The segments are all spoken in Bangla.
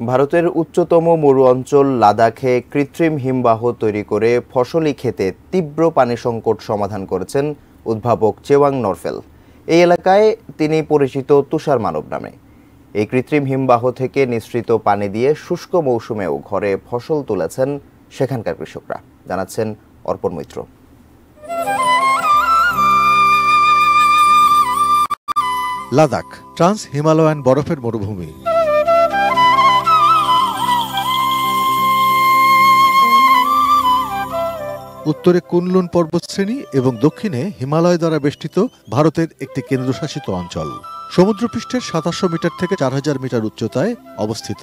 ভারতের উচ্চতম মরু অঞ্চল লাদাখে কৃত্রিম হিমবাহ তৈরি করে ফসলি ক্ষেতে তীব্র পানি সংকট সমাধান করেছেন উদ্ভাবক চেওয়াং নরফেল। এই এলাকায় তিনি পরিচিত তুষার মানব নামে। এই কৃত্রিম হিমবাহ থেকে নিঃসৃত পানি দিয়ে শুষ্ক মৌসুমেও ঘরে ফসল তুলেছেন সেখানকার কৃষকরা, জানাচ্ছেন অর্পণ মৈত্র। লাদাখ ট্রান্স হিমালয়ান বরফের মরুভূমি। উত্তরে কুনলুন পর্বতশ্রেণী এবং দক্ষিণে হিমালয় দ্বারা বেষ্টিত ভারতের একটি কেন্দ্রশাসিত অঞ্চল। সমুদ্রপৃষ্ঠের ২৭০০ মিটার থেকে ৪০০০ মিটার উচ্চতায় অবস্থিত।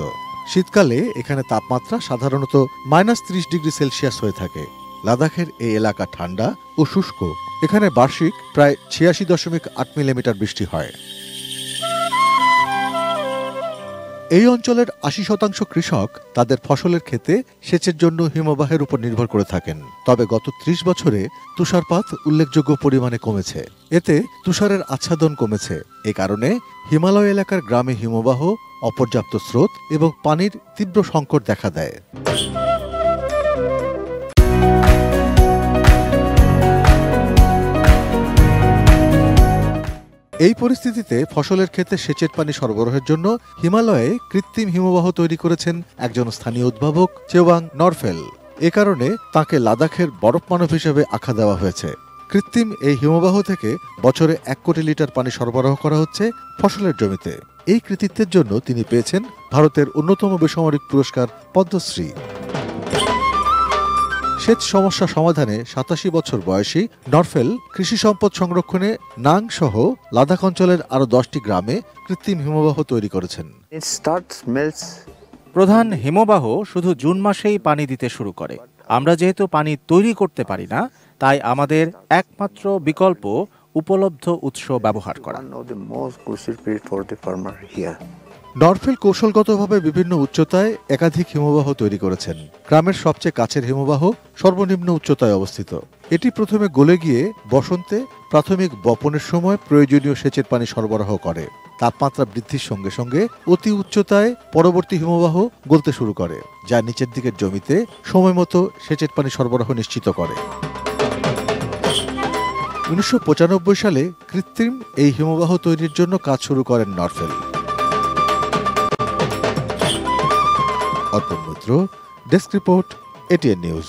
শীতকালে এখানে তাপমাত্রা সাধারণত -৩০ ডিগ্রি সেলসিয়াস হয়ে থাকে। লাদাখের এই এলাকা ঠান্ডা ও শুষ্ক। এখানে বার্ষিক প্রায় ৮৬.৮ মিলিমিটার বৃষ্টি হয়। এই অঞ্চলের ৮০% কৃষক তাদের ফসলের ক্ষেতে সেচের জন্য হিমবাহের উপর নির্ভর করে থাকেন। তবে গত ৩০ বছরে তুষারপাত উল্লেখযোগ্য পরিমাণে কমেছে। এতে তুষারের আচ্ছাদন কমেছে। এ কারণে হিমালয় এলাকার গ্রামে হিমবাহ, অপর্যাপ্ত স্রোত এবং পানির তীব্র সংকট দেখা দেয়। এই পরিস্থিতিতে ফসলের ক্ষেতে সেচের পানি সরবরাহের জন্য হিমালয়ে কৃত্রিম হিমবাহ তৈরি করেছেন একজন স্থানীয় উদ্ভাবক চেওয়াং নরফেল। এ কারণে তাকে লাদাখের বরফ মানব হিসেবে আখ্যা দেওয়া হয়েছে। কৃত্রিম এই হিমবাহ থেকে বছরে ১ কোটি লিটার পানি সরবরাহ করা হচ্ছে ফসলের জমিতে। এই কৃতিত্বের জন্য তিনি পেয়েছেন ভারতের অন্যতম বেসামরিক পুরস্কার পদ্মশ্রী। সেচ সমস্যা সমাধানে ৮৭ বছর বয়সী নরফেল কৃষি সম্পদ সংরক্ষণে নাং সহ লাদাখ অঞ্চলের আরও ১০টি গ্রামে কৃত্রিম হিমবাহ তৈরি করেছেন। প্রধান হিমবাহ শুধু জুন মাসেই পানি দিতে শুরু করে। আমরা যেহেতু পানি তৈরি করতে পারি না, তাই আমাদের একমাত্র বিকল্প উপলব্ধ উৎস ব্যবহার করা। নরফেল কৌশলগতভাবে বিভিন্ন উচ্চতায় একাধিক হিমবাহ তৈরি করেছেন। গ্রামের সবচেয়ে কাছের হিমবাহ সর্বনিম্ন উচ্চতায় অবস্থিত। এটি প্রথমে গলে গিয়ে বসন্তে প্রাথমিক বপনের সময় প্রয়োজনীয় সেচের পানি সরবরাহ করে। তাপমাত্রা বৃদ্ধির সঙ্গে সঙ্গে অতি উচ্চতায় পরবর্তী হিমবাহ গলতে শুরু করে, যা নিচের দিকের জমিতে সময়মতো সেচের পানি সরবরাহ নিশ্চিত করে। ১৯৯৫ সালে কৃত্রিম এই হিমবাহ তৈরির জন্য কাজ শুরু করেন নরফেল। Arpan Maitra, desk report, ATN news.